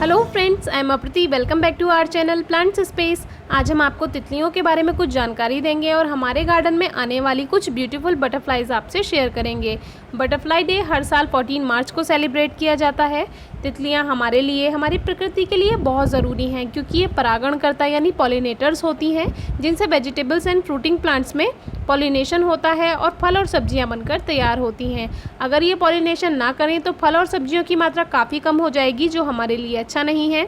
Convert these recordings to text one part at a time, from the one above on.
Hello friends, I am Apriti. Welcome back to our channel plants space. आज हम आपको तितलियों के बारे में कुछ जानकारी देंगे और हमारे गार्डन में आने वाली कुछ ब्यूटीफुल बटरफ्लाइज आपसे शेयर करेंगे। बटरफ्लाई डे हर साल 14 मार्च को सेलिब्रेट किया जाता है। तितलियां हमारे लिए, हमारी प्रकृति के लिए बहुत ज़रूरी हैं क्योंकि ये परागणकर्ता यानी पॉलिनेटर्स होती हैं, जिनसे वेजिटेबल्स एंड फ्रूटिंग प्लांट्स में पॉलिनेशन होता है और फल और सब्जियां बनकर तैयार होती हैं। अगर ये पॉलिनेशन ना करें तो फल और सब्जियों की मात्रा काफ़ी कम हो जाएगी, जो हमारे लिए अच्छा नहीं है।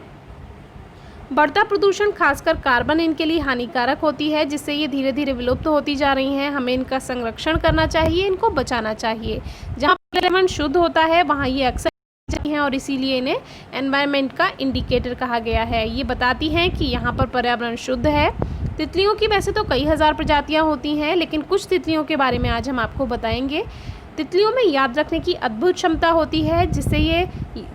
बढ़ता प्रदूषण, खासकर कार्बन, इनके लिए हानिकारक होती है, जिससे ये धीरे धीरे विलुप्त होती जा रही हैं। हमें इनका संरक्षण करना चाहिए, इनको बचाना चाहिए। जहाँ पर्यावरण शुद्ध होता है वहाँ ये अक्सर हैं और इसीलिए इन्हें एनवायरनमेंट का इंडिकेटर कहा गया है। ये बताती हैं कि यहाँ पर पर्यावरण शुद्ध है। तितलियों की वैसे तो कई हज़ार प्रजातियाँ होती हैं, लेकिन कुछ तितलियों के बारे में आज हम आपको बताएंगे। तितलियों में याद रखने की अद्भुत क्षमता होती है, जिससे ये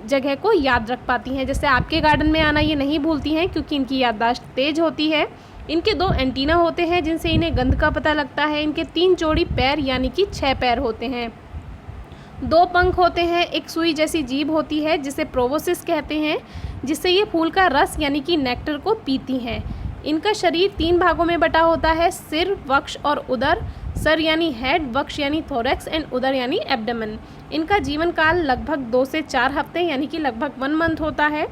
जगह को याद रख पाती हैं। जैसे आपके गार्डन में आना ये नहीं भूलती हैं क्योंकि इनकी याददाश्त तेज होती है। इनके 2 एंटीना होते हैं जिनसे इन्हें गंध का पता लगता है। इनके 3 जोड़ी पैर यानी कि 6 पैर होते हैं। 2 पंख होते हैं। एक सुई जैसी जीभ होती है जिसे प्रोवोसिस कहते हैं, जिससे ये फूल का रस यानी कि नेक्टर को पीती हैं। इनका शरीर 3 भागों में बटा होता है: सिर, वक्ष और उदर। सर यानी हेड, वक्ष यानी थोरैक्स एंड उदर यानी एब्डोमेन। इनका जीवन काल लगभग 2 से 4 हफ्ते यानी कि लगभग 1 मंथ होता है।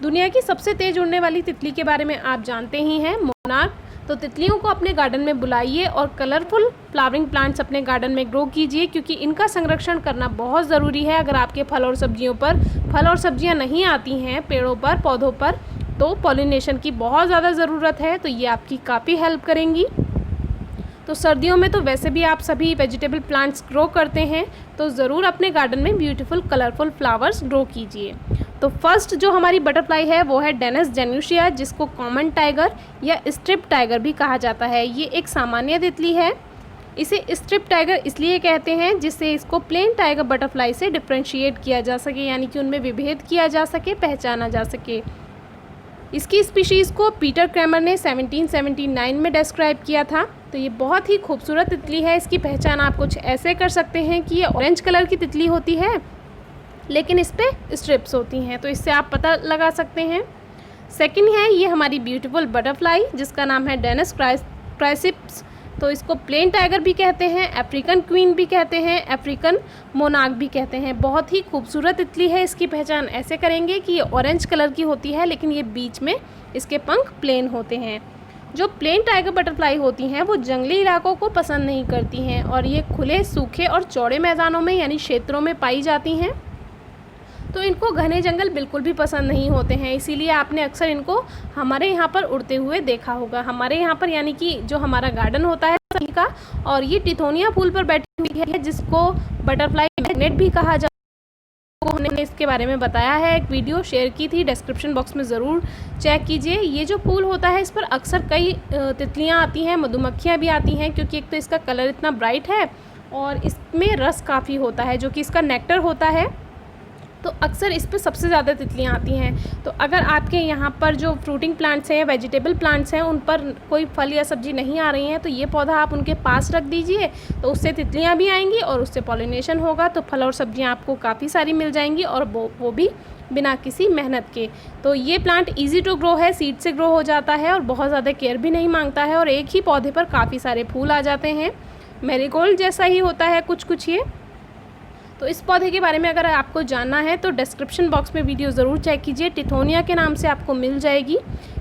दुनिया की सबसे तेज उड़ने वाली तितली के बारे में आप जानते ही हैं, मोनार्क। तो तितलियों को अपने गार्डन में बुलाइए और कलरफुल फ्लावरिंग प्लांट्स अपने गार्डन में ग्रो कीजिए, क्योंकि इनका संरक्षण करना बहुत ज़रूरी है। अगर आपके फल और सब्जियों पर फल और सब्जियां नहीं आती हैं पेड़ों पर, पौधों पर, तो पॉलिनेशन की बहुत ज़्यादा ज़रूरत है। तो ये आपकी काफ़ी हेल्प करेंगी। तो सर्दियों में तो वैसे भी आप सभी वेजिटेबल प्लांट्स ग्रो करते हैं, तो ज़रूर अपने गार्डन में ब्यूटीफुल कलरफुल फ्लावर्स ग्रो कीजिए। तो फर्स्ट जो हमारी बटरफ्लाई है वो है डेनिस जेनुसिया, जिसको कॉमन टाइगर या स्ट्रिप टाइगर भी कहा जाता है। ये एक सामान्य तितली है। इसे स्ट्रिप टाइगर इसलिए कहते हैं जिससे इसको प्लेन टाइगर बटरफ्लाई से डिफ्रेंशिएट किया जा सके, यानी कि उनमें विभेद किया जा सके, पहचाना जा सके। इसकी स्पीशीज़ को पीटर क्रैमर ने 1779 में डिस्क्राइब किया था। तो ये बहुत ही खूबसूरत तितली है। इसकी पहचान आप कुछ ऐसे कर सकते हैं कि ये ऑरेंज कलर की तितली होती है, लेकिन इस पर स्ट्रिप्स होती हैं, तो इससे आप पता लगा सकते हैं। सेकंड है ये हमारी ब्यूटीफुल बटरफ्लाई, जिसका नाम है डेनिस क्राइसिप्स। तो इसको प्लेन टाइगर भी कहते हैं, अफ्रीकन क्वीन भी कहते हैं, अफ्रीकन मोनार्क भी कहते हैं। बहुत ही खूबसूरत तितली है। इसकी पहचान ऐसे करेंगे कि ये ऑरेंज कलर की होती है, लेकिन ये बीच में इसके पंख प्लेन होते हैं। जो प्लेन टाइगर बटरफ्लाई होती हैं वो जंगली इलाकों को पसंद नहीं करती हैं और ये खुले, सूखे और चौड़े मैदानों में यानी क्षेत्रों में पाई जाती हैं। तो इनको घने जंगल बिल्कुल भी पसंद नहीं होते हैं, इसीलिए आपने अक्सर इनको हमारे यहाँ पर उड़ते हुए देखा होगा। हमारे यहाँ पर यानी कि जो हमारा गार्डन होता है का, और ये टिथोनिया फूल पर बैठी हुई है, जिसको बटरफ्लाई मैग्नेट भी कहा जाता है। हमने इसके बारे में बताया है, एक वीडियो शेयर की थी, डिस्क्रिप्शन बॉक्स में ज़रूर चेक कीजिए। ये जो फूल होता है इस पर अक्सर कई तितलियाँ आती हैं, मधुमक्खियाँ भी आती हैं, क्योंकि एक तो इसका कलर इतना ब्राइट है और इसमें रस काफ़ी होता है जो कि इसका नेक्टर होता है। तो अक्सर इस पर सबसे ज़्यादा तितलियाँ आती हैं। तो अगर आपके यहाँ पर जो फ्रूटिंग प्लांट्स हैं, वेजिटेबल प्लांट्स हैं, उन पर कोई फल या सब्जी नहीं आ रही हैं, तो ये पौधा आप उनके पास रख दीजिए, तो उससे तितलियाँ भी आएंगी और उससे पॉलिनेशन होगा। तो फल और सब्जियाँ आपको काफ़ी सारी मिल जाएंगी, और वो भी बिना किसी मेहनत के। तो ये प्लांट ईजी टू ग्रो है, सीड से ग्रो हो जाता है और बहुत ज़्यादा केयर भी नहीं मांगता है, और एक ही पौधे पर काफ़ी सारे फूल आ जाते हैं। मैरीगोल्ड जैसा ही होता है कुछ ये। तो इस पौधे के बारे में अगर आपको जानना है तो डिस्क्रिप्शन बॉक्स में वीडियो ज़रूर चेक कीजिए, टिथोनिया के नाम से आपको मिल जाएगी।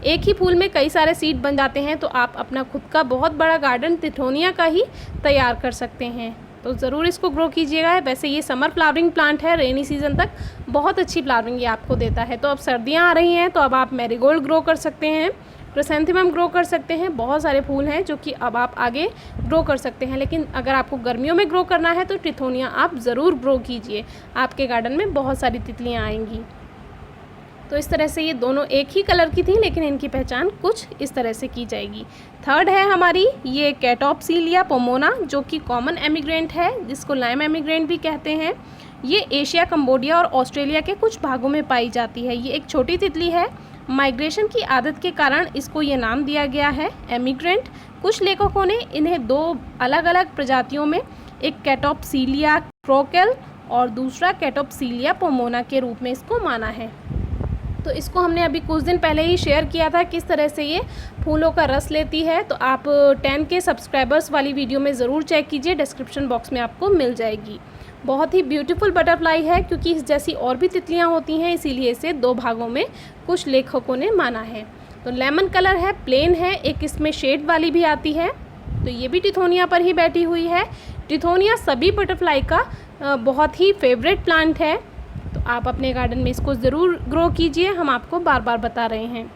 एक ही फूल में कई सारे सीड बन जाते हैं, तो आप अपना खुद का बहुत बड़ा गार्डन टिथोनिया का ही तैयार कर सकते हैं। तो ज़रूर इसको ग्रो कीजिएगा। वैसे ये समर फ्लावरिंग प्लांट है, रेनी सीजन तक बहुत अच्छी फ्लावरिंग ये आपको देता है। तो अब सर्दियाँ आ रही हैं, तो अब आप मैरीगोल्ड ग्रो कर सकते हैं, क्रिसैंथेमम ग्रो कर सकते हैं। बहुत सारे फूल हैं जो कि अब आप आगे ग्रो कर सकते हैं, लेकिन अगर आपको गर्मियों में ग्रो करना है तो टिथोनिया आप ज़रूर ग्रो कीजिए। आपके गार्डन में बहुत सारी तितलियाँ आएंगी। तो इस तरह से ये दोनों एक ही कलर की थी, लेकिन इनकी पहचान कुछ इस तरह से की जाएगी। थर्ड है हमारी ये कैटोप्सिलिया पोमोना, जो कि कॉमन एमिग्रेंट है, जिसको लाइम एमिग्रेंट भी कहते हैं। ये एशिया, कंबोडिया और ऑस्ट्रेलिया के कुछ भागों में पाई जाती है। ये एक छोटी तितली है। माइग्रेशन की आदत के कारण इसको ये नाम दिया गया है, एमिग्रेंट। कुछ लेखकों ने इन्हें 2 अलग अलग प्रजातियों में, एक कैटोप्सिलिया क्रोकेल और दूसरा कैटोप्सिलिया पोमोना के रूप में इसको माना है। तो इसको हमने अभी कुछ दिन पहले ही शेयर किया था किस तरह से ये फूलों का रस लेती है। तो आप 10K सब्सक्राइबर्स वाली वीडियो में ज़रूर चेक कीजिए, डिस्क्रिप्शन बॉक्स में आपको मिल जाएगी। बहुत ही ब्यूटीफुल बटरफ्लाई है, क्योंकि इस जैसी और भी तितलियाँ होती हैं, इसीलिए इसे 2 भागों में कुछ लेखकों ने माना है। तो लेमन कलर है, प्लेन है, एक इसमें शेड वाली भी आती है। तो ये भी टिथोनिया पर ही बैठी हुई है। टिथोनिया सभी बटरफ्लाई का बहुत ही फेवरेट प्लांट है, तो आप अपने गार्डन में इसको ज़रूर ग्रो कीजिए, हम आपको बार बार बता रहे हैं।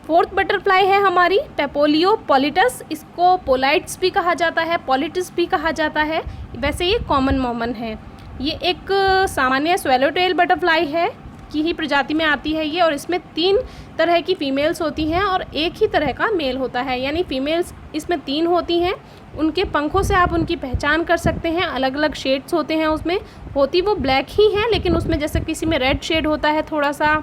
फोर्थ बटरफ्लाई है हमारी पेपोलियो पॉलिटस। इसको पोलाइट्स भी कहा जाता है, पॉलिटस भी कहा जाता है। वैसे ये कॉमन मॉमन है। ये एक सामान्य स्वेलोटेल बटरफ्लाई है की ही प्रजाति में आती है ये, और इसमें 3 तरह की फीमेल्स होती हैं और एक ही तरह का मेल होता है, यानी फीमेल्स इसमें 3 होती हैं। उनके पंखों से आप उनकी पहचान कर सकते हैं, अलग अलग शेड्स होते हैं उसमें। होती वो ब्लैक ही हैं, लेकिन उसमें जैसे किसी में रेड शेड होता है थोड़ा सा,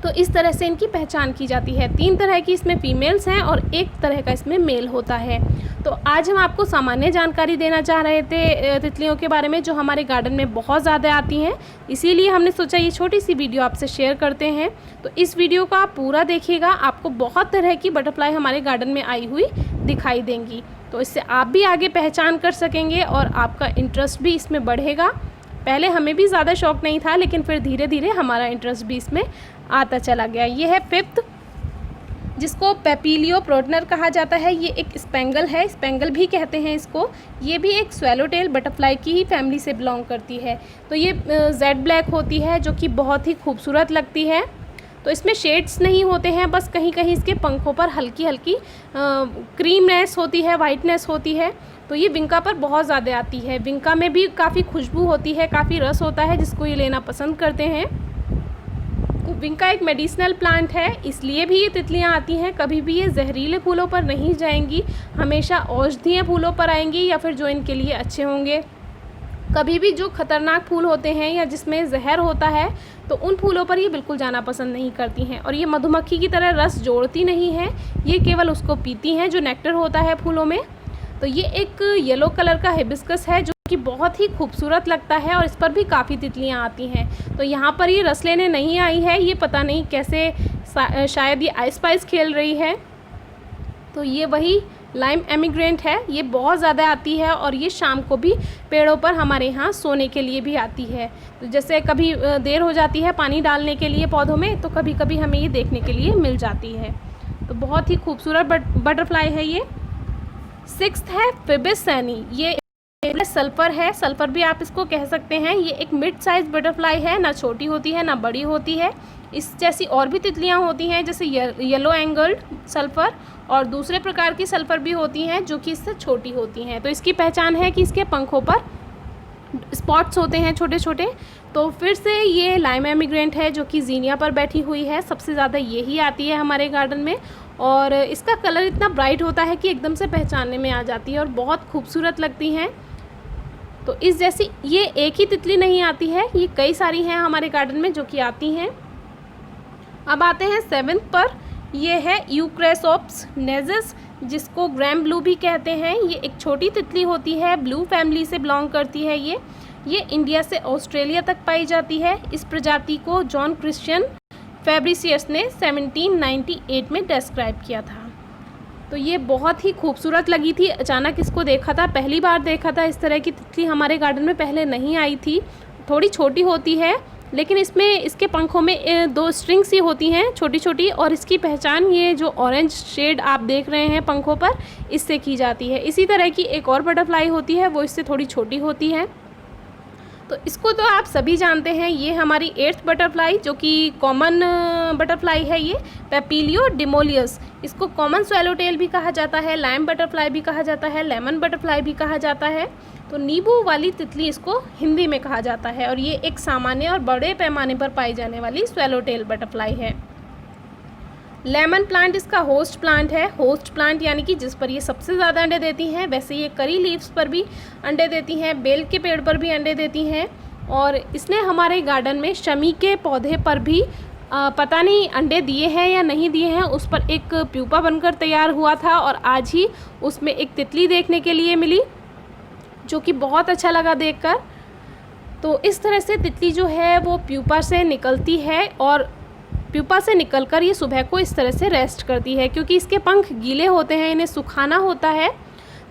तो इस तरह से इनकी पहचान की जाती है। 3 तरह की इसमें फीमेल्स हैं और एक तरह का इसमें मेल होता है। तो आज हम आपको सामान्य जानकारी देना चाह रहे थे तितलियों के बारे में, जो हमारे गार्डन में बहुत ज़्यादा आती हैं, इसीलिए हमने सोचा ये छोटी सी वीडियो आपसे शेयर करते हैं। तो इस वीडियो को आप पूरा देखिएगा, आपको बहुत तरह की बटरफ्लाई हमारे गार्डन में आई हुई दिखाई देंगी। तो इससे आप भी आगे पहचान कर सकेंगे और आपका इंटरेस्ट भी इसमें बढ़ेगा। पहले हमें भी ज़्यादा शौक नहीं था, लेकिन फिर धीरे धीरे हमारा इंटरेस्ट भी इसमें आता चला गया। ये है 5th, जिसको पेपिलियो प्रोटनर कहा जाता है। ये एक स्पेंगल है, स्पेंगल भी कहते हैं इसको। ये भी एक स्वेलोटेल बटरफ्लाई की ही फैमिली से बिलोंग करती है। तो ये जेड ब्लैक होती है, जो कि बहुत ही खूबसूरत लगती है। तो इसमें शेड्स नहीं होते हैं, बस कहीं कहीं इसके पंखों पर हल्की हल्की क्रीमनेस होती है, वाइटनेस होती है। तो ये विंका पर बहुत ज़्यादा आती है। विंका में भी काफ़ी खुशबू होती है, काफ़ी रस होता है, जिसको ये लेना पसंद करते हैं। तो विंका एक मेडिसिनल प्लांट है, इसलिए भी ये तितलियाँ आती हैं। कभी भी ये जहरीले फूलों पर नहीं जाएंगी, हमेशा औषधीय फूलों पर आएंगी, या फिर जो इनके लिए अच्छे होंगे। कभी भी जो खतरनाक फूल होते हैं या जिसमें जहर होता है, तो उन फूलों पर ये बिल्कुल जाना पसंद नहीं करती हैं। और ये मधुमक्खी की तरह रस जोड़ती नहीं है, ये केवल उसको पीती हैं जो नेक्टर होता है फूलों में। तो ये एक येलो कलर का हिबिस्कस है, जो कि बहुत ही खूबसूरत लगता है, और इस पर भी काफ़ी तितलियाँ आती हैं। तो यहाँ पर ये रस लेने नहीं आई है, ये पता नहीं कैसे, शायद ये आइस पाइस खेल रही है। तो ये वही लाइम एमिग्रेंट है, ये बहुत ज़्यादा आती है, और ये शाम को भी पेड़ों पर हमारे यहाँ सोने के लिए भी आती है। तो जैसे कभी देर हो जाती है पानी डालने के लिए पौधों में, तो कभी कभी हमें ये देखने के लिए मिल जाती है। तो बहुत ही खूबसूरत बटरफ्लाई है ये। 6th है फिबिस सैनी। ये सल्फर है, सल्फर भी आप इसको कह सकते हैं। ये एक मिड साइज बटरफ्लाई है, ना छोटी होती है ना बड़ी होती है। इस जैसी और भी तितलियां होती हैं, जैसे येलो एंगल्ड सल्फर, और दूसरे प्रकार की सल्फर भी होती हैं जो कि इससे छोटी होती हैं। तो इसकी पहचान है कि इसके पंखों पर स्पॉट्स होते हैं छोटे छोटे। तो फिर से ये लाइम एमिग्रेंट है, जो कि जीनिया पर बैठी हुई है। सबसे ज़्यादा यही आती है हमारे गार्डन में, और इसका कलर इतना ब्राइट होता है कि एकदम से पहचानने में आ जाती है, और बहुत खूबसूरत लगती हैं। तो इस जैसी ये एक ही तितली नहीं आती है, ये कई सारी हैं हमारे गार्डन में जो कि आती हैं। अब आते हैं 7th पर। ये है यूक्रेसोप्स नेजस, जिसको ग्रैम ब्लू भी कहते हैं। ये एक छोटी तितली होती है, ब्लू फैमिली से बिलोंग करती है ये इंडिया से ऑस्ट्रेलिया तक पाई जाती है। इस प्रजाति को जॉन क्रिश्चियन फैब्रिसियस ने 1798 में डिस्क्राइब किया था। तो ये बहुत ही खूबसूरत लगी थी, अचानक इसको देखा था, पहली बार देखा था। इस तरह की तितली हमारे गार्डन में पहले नहीं आई थी। थोड़ी छोटी होती है, लेकिन इसमें इसके पंखों में 2 स्ट्रिंग्स ही होती हैं छोटी छोटी, और इसकी पहचान ये जो ऑरेंज शेड आप देख रहे हैं पंखों पर, इससे की जाती है। इसी तरह की एक और बटरफ्लाई होती है, वो इससे थोड़ी छोटी होती है। तो इसको तो आप सभी जानते हैं। ये हमारी 8th बटरफ्लाई, जो कि कॉमन बटरफ्लाई है, ये पेपिलियो डिमोलियस। इसको कॉमन स्वेलोटेल भी कहा जाता है, लाइम बटरफ्लाई भी कहा जाता है, लेमन बटरफ्लाई भी कहा जाता है। तो नींबू वाली तितली इसको हिंदी में कहा जाता है, और ये एक सामान्य और बड़े पैमाने पर पाई जाने वाली स्वेलोटेल बटरफ्लाई है। लेमन प्लांट इसका होस्ट प्लांट है। होस्ट प्लांट यानी कि जिस पर ये सबसे ज़्यादा अंडे देती हैं। वैसे ये करी लीव्स पर भी अंडे देती हैं, बेल के पेड़ पर भी अंडे देती हैं, और इसने हमारे गार्डन में शमी के पौधे पर भी पता नहीं अंडे दिए हैं या नहीं दिए हैं, उस पर एक प्यूपा बनकर तैयार हुआ था, और आज ही उसमें एक तितली देखने के लिए मिली, जो कि बहुत अच्छा लगा देखकर। तो इस तरह से तितली जो है वो प्यूपा से निकलती है और प्यूपा से निकलकर ये सुबह को इस तरह से रेस्ट करती है, क्योंकि इसके पंख गीले होते हैं, इन्हें सुखाना होता है।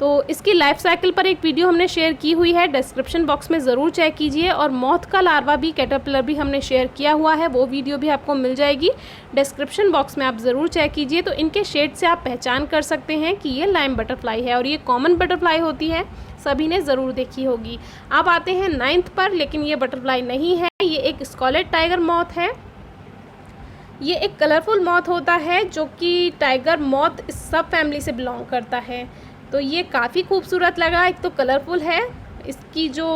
तो इसकी लाइफ साइकिल पर एक वीडियो हमने शेयर की हुई है, डिस्क्रिप्शन बॉक्स में ज़रूर चेक कीजिए। और मॉथ का लार्वा भी, कैटरपिलर भी हमने शेयर किया हुआ है, वो वीडियो भी आपको मिल जाएगी डिस्क्रिप्शन बॉक्स में, आप ज़रूर चेक कीजिए। तो इनके शेड से आप पहचान कर सकते हैं कि ये लाइम बटरफ्लाई है और ये कॉमन बटरफ्लाई होती है, सभी ने ज़रूर देखी होगी। अब आते हैं 9th पर, लेकिन ये बटरफ्लाई नहीं है, ये एक स्कारलेट टाइगर मॉथ है। ये एक कलरफुल मॉथ होता है जो कि टाइगर मॉथ सब फैमिली से बिलोंग करता है। तो ये काफ़ी खूबसूरत लगा, एक तो कलरफुल है। इसकी जो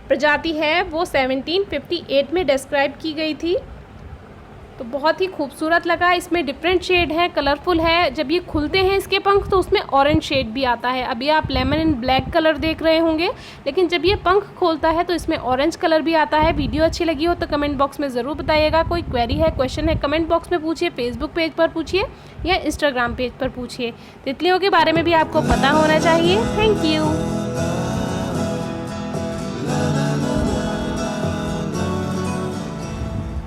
प्रजाति है वो 1758 में डिस्क्राइब की गई थी, तो बहुत ही खूबसूरत लगा। इसमें डिफरेंट शेड है, कलरफुल है। जब ये खुलते हैं इसके पंख तो उसमें ऑरेंज शेड भी आता है। अभी आप लेमन एंड ब्लैक कलर देख रहे होंगे, लेकिन जब ये पंख खोलता है तो इसमें ऑरेंज कलर भी आता है। वीडियो अच्छी लगी हो तो कमेंट बॉक्स में ज़रूर बताइएगा। कोई क्वेरी है, क्वेश्चन है, कमेंट बॉक्स में पूछिए, फेसबुक पेज पर पूछिए या इंस्टाग्राम पेज पर पूछिए। तितलियों के बारे में भी आपको पता होना चाहिए। Thank you.